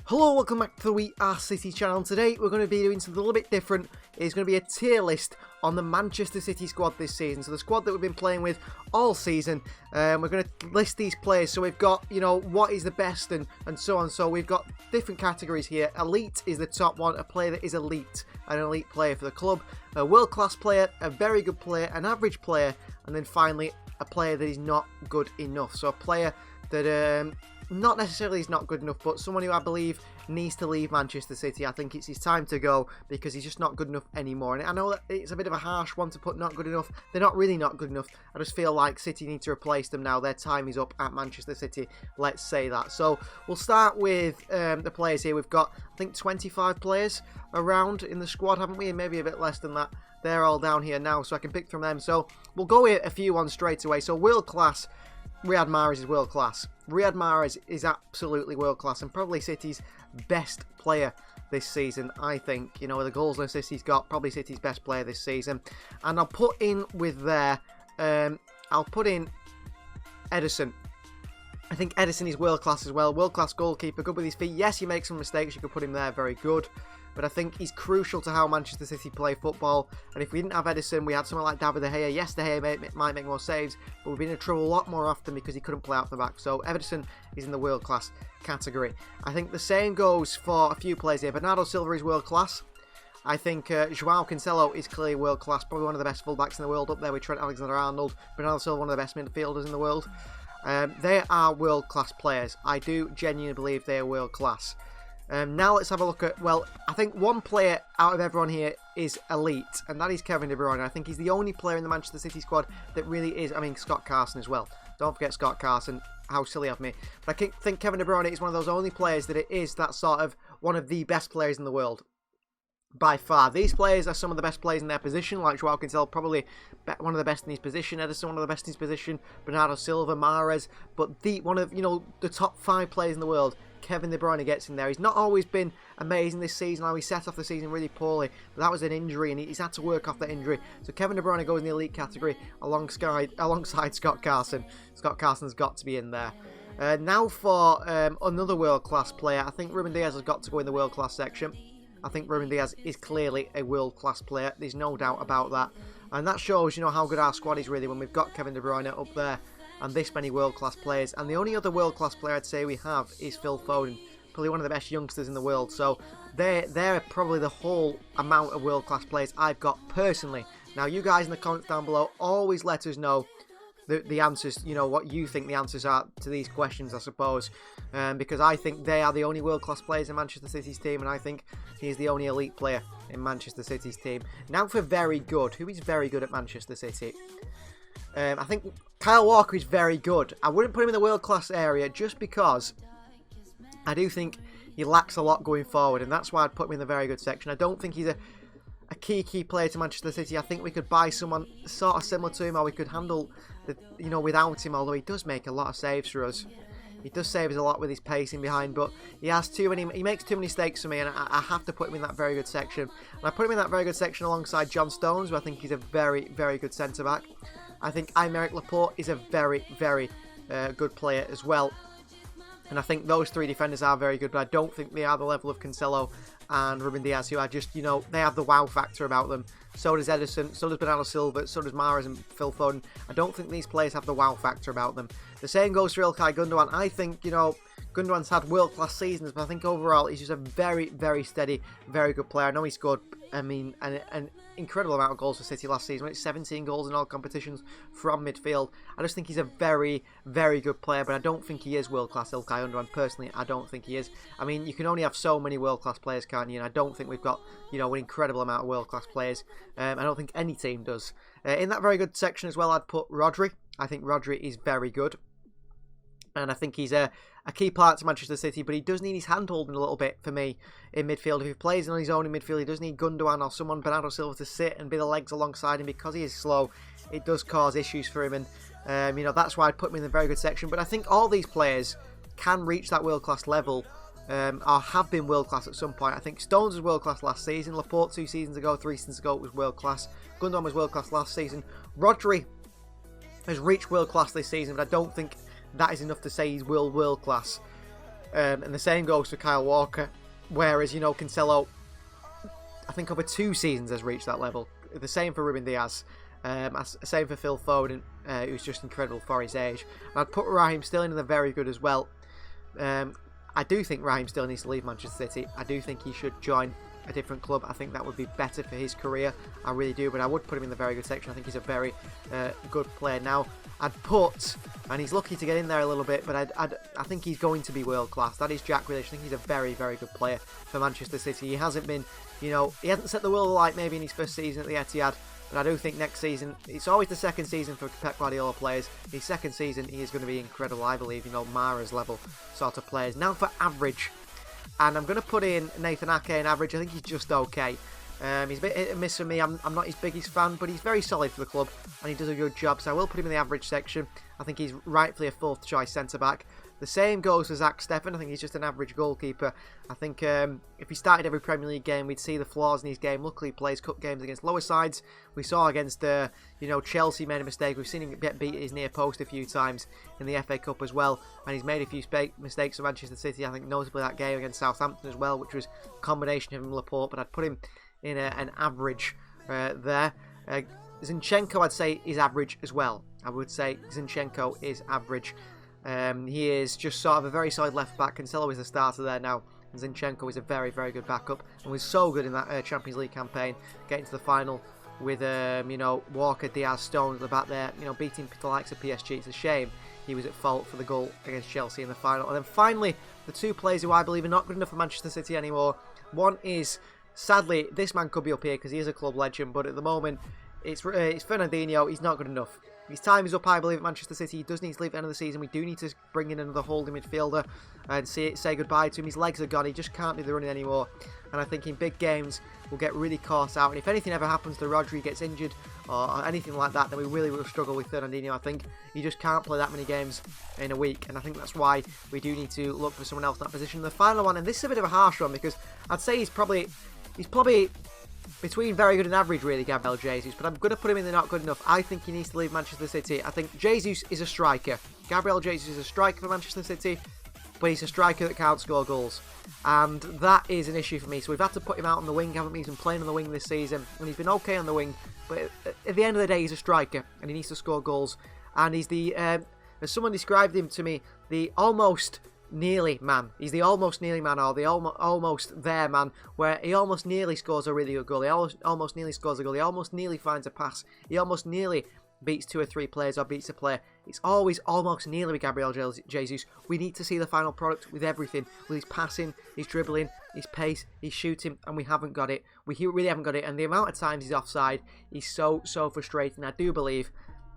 Hello, welcome back to the We Are City channel. Today we're going to be doing something a little bit different. It's going to be a tier list on the Manchester City squad this season. So the squad that we've been playing with all season. We're going to list these players. So we've got, what is the best and so on. So we've got different categories here. Elite is the top one, a player that is elite, an elite player for the club. A world-class player, a very good player, an average player, and then finally a player that is not good enough. So a player that not necessarily is not good enough, but someone who I believe needs to leave Manchester City. I think it's his time to go because he's just not good enough anymore. And I know that it's a bit of a harsh one to put not good enough. They're not really not good enough. I just feel like City need to replace them now. Their time is up at Manchester City. Let's say that. So we'll start with the players here. We've got, I think, 25 players around in the squad, haven't we? And maybe a bit less than that. They're all down here now, so I can pick from them. So we'll go with a few ones straight away. So world class. Riyad Mahrez is world class. Riyad Mahrez is absolutely world class and probably City's best player this season, I think. With the goals and assists he's got, probably City's best player this season. And I'll put in with there, I'll put in Ederson. I think Ederson is world class as well. World class goalkeeper, good with his feet. Yes, he makes some mistakes. You could put him there, very good. But I think he's crucial to how Manchester City play football. And if we didn't have Ederson, we had someone like David De Gea. Yes, De Gea might make more saves, but we've been in trouble a lot more often because he couldn't play out the back. So Ederson is in the world class category. I think the same goes for a few players here. Bernardo Silva is world class. I think Joao Cancelo is clearly world class. Probably one of the best fullbacks in the world, up there with Trent Alexander-Arnold. Bernardo Silva, one of the best midfielders in the world. They are world class players. I do genuinely believe they are world class. Now let's have a look at, I think one player out of everyone here is elite, and that is Kevin De Bruyne. I think he's the only player in the Manchester City squad that really is, Scott Carson as well. Don't forget Scott Carson, how silly of me. But I think Kevin De Bruyne is one of those only players that it is that sort of one of the best players in the world. By far. These players are some of the best players in their position, like Joao Cancelo, probably one of the best in his position, Ederson, one of the best in his position, Bernardo Silva, Mahrez, but one of, the top 5 players in the world, Kevin De Bruyne gets in there. He's not always been amazing this season. He set off the season really poorly, but that was an injury, and he's had to work off that injury. So Kevin De Bruyne goes in the elite category alongside Scott Carson. Scott Carson's got to be in there. Now for another world-class player, I think Ruben Dias has got to go in the world-class section. I think Ruben Dias is clearly a world-class player. There's no doubt about that. And that shows, how good our squad is really when we've got Kevin De Bruyne up there and this many world-class players. And the only other world-class player I'd say we have is Phil Foden, probably one of the best youngsters in the world. So they're probably the whole amount of world-class players I've got personally. Now, you guys in the comments down below, always let us know the answers, what you think the answers are to these questions, I suppose. Because I think they are the only world-class players in Manchester City's team, and I think he's the only elite player in Manchester City's team. Now for very good. Who is very good at Manchester City? I think Kyle Walker is very good. I wouldn't put him in the world-class area just because I do think he lacks a lot going forward, and that's why I'd put him in the very good section. I don't think he's a key player to Manchester City. I think we could buy someone sort of similar to him, or we could handle without him, although he does make a lot of saves for us. He does save us a lot with his pacing behind, but he makes too many mistakes for me, and I have to put him in that very good section. And I put him in that very good section alongside John Stones, who I think he's a very, very good centre-back. I think Aymeric Laporte is a very, very good player as well. And I think those 3 defenders are very good, but I don't think they are the level of Cancelo and Ruben Dias, who are just, they have the wow factor about them. So does Ederson, so does Bernardo Silva, so does Mahrez and Phil Foden. I don't think these players have the wow factor about them. The same goes for Ilkay Gundogan. I think, Gundogan's had world-class seasons, but I think overall he's just a very, very steady, very good player. I know he scored, an incredible amount of goals for City last season. It's 17 goals in all competitions from midfield. I just think he's a very, very good player, but I don't think he is world-class, Ilkay Gundogan. Personally, I don't think he is. You can only have so many world-class players, can't you? And I don't think we've got, an incredible amount of world-class players. I don't think any team does. In that very good section as well, I'd put Rodri. I think Rodri is very good. And I think he's a key part to Manchester City, but he does need his hand-holding a little bit for me in midfield. If he plays on his own in midfield, he does need Gundogan or someone, Bernardo Silva, to sit and be the legs alongside him because he is slow. It does cause issues for him, and that's why I'd put him in the very good section. But I think all these players can reach that world-class level, or have been world-class at some point. I think Stones was world-class last season. Laporte 2 seasons ago, 3 seasons ago, was world-class. Gundogan was world-class last season. Rodri has reached world-class this season, but I don't think that is enough to say he's world class. And the same goes for Kyle Walker. Whereas, you know, Cancelo, I think over 2 seasons has reached that level. The same for Ruben Diaz. Same for Phil Foden, who's just incredible for his age. And I'd put Raheem Sterling in the very good as well. I do think Raheem Sterling needs to leave Manchester City. I do think he should join a different club. I think that would be better for his career. I really do, but I would put him in the very good section. I think he's a very good player. Now, I'd put, and he's lucky to get in there a little bit, but I think he's going to be world class. That is Jack Grealish. I think he's a very, very good player for Manchester City. He hasn't been, you know, he hasn't set the world alight maybe in his first season at the Etihad, but I do think next season, it's always the second season for Pep Guardiola players. His second season, he is going to be incredible, I believe, you know, Mara's level sort of players. Now for average, and I'm going to put in Nathan Ake in average. I think he's just okay. He's a bit hit and miss for me. I'm not his biggest fan, but he's very solid for the club and he does a good job, so I will put him in the average section. I think he's rightfully a 4th choice centre-back. The same goes for Zach Steffen. I think he's just an average goalkeeper. I think if he started every Premier League game, we'd see the flaws in his game. Luckily, he plays cup games against lower sides. We saw against, you know, Chelsea made a mistake. We've seen him get beat at his near post a few times in the FA Cup as well. And he's made a few mistakes for Manchester City. I think notably that game against Southampton as well, which was a combination of him and Laporte. But I'd put him in an average there. Zinchenko, I'd say, is average as well. I would say Zinchenko is average. He is just sort of a very solid left back. Cancelo is the starter there now. And Zinchenko is a very, very good backup and was so good in that Champions League campaign, getting to the final with you know, Walker, Diaz, Stones at the back there, you know, beating the likes of PSG. It's a shame he was at fault for the goal against Chelsea in the final. And then finally, the 2 players who I believe are not good enough for Manchester City anymore. One is, sadly, this man could be up here because he is a club legend, but at the moment it's Fernandinho. He's not good enough. His time is up, I believe, at Manchester City. He does need to leave at the end of the season. We do need to bring in another holding midfielder and say goodbye to him. His legs are gone. He just can't do the running anymore. And I think in big games, we'll get really caught out. And if anything ever happens to Rodri, gets injured or anything like that, then we really will struggle with Fernandinho. I think he just can't play that many games in a week. And I think that's why we do need to look for someone else in that position. The final one, and this is a bit of a harsh one because I'd say he's probably between very good and average, really, Gabriel Jesus, but I'm going to put him in the not good enough. I think he needs to leave Manchester City. I think Jesus is a striker. Gabriel Jesus is a striker for Manchester City, but he's a striker that can't score goals. And that is an issue for me. So we've had to put him out on the wing. Haven't been playing on the wing this season, and he's been okay on the wing. But at the end of the day, he's a striker, and he needs to score goals. And he's the, as someone described him to me, the almost nearly man. He's the almost nearly man, or the almost there man, where he almost nearly scores a really good goal. He almost nearly scores a goal. He almost nearly finds a pass. He almost nearly beats 2 or 3 players or beats a player. It's always almost nearly with Gabriel Jesus. We need to see the final product with everything, with his passing, his dribbling, his pace, his shooting, and we haven't got it. We really haven't got it, and the amount of times he's offside is so frustrating. I do believe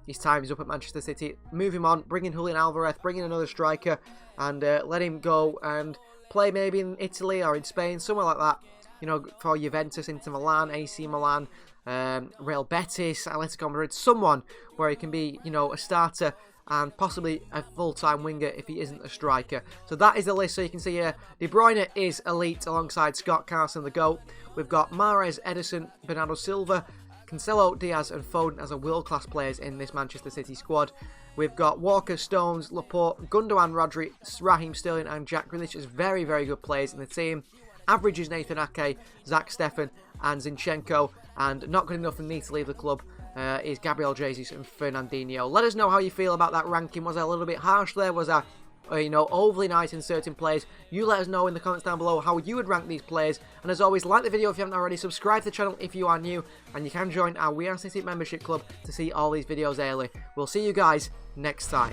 his time is up at Manchester City. Move him on, bring in Julian Alvarez, bring in another striker, and let him go and play maybe in Italy or in Spain, somewhere like that. You know, for Juventus, Inter Milan, AC Milan, Real Betis, Atletico Madrid, someone where he can be, you know, a starter and possibly a full-time winger if he isn't a striker. So that is the list. So you can see here, De Bruyne is elite alongside Scott Carson, the GOAT. We've got Mahrez, Ederson, Bernardo Silva, Cancelo, Diaz and Foden as a world-class players in this Manchester City squad. We've got Walker, Stones, Laporte, Gundogan, Rodri, Raheem Sterling and Jack Grealish as very, very good players in the team. Average is Nathan Ake, Zach Steffen and Zinchenko. And not good enough for me to leave the club is Gabriel Jesus and Fernandinho. Let us know how you feel about that ranking. Was I a little bit harsh there? Was I, you know, overly nice in certain players? You let us know in the comments down below how you would rank these players. And as always, like the video if you haven't already, subscribe to the channel if you are new, and you can join our We Are City membership club to see all these videos early. We'll see you guys next time.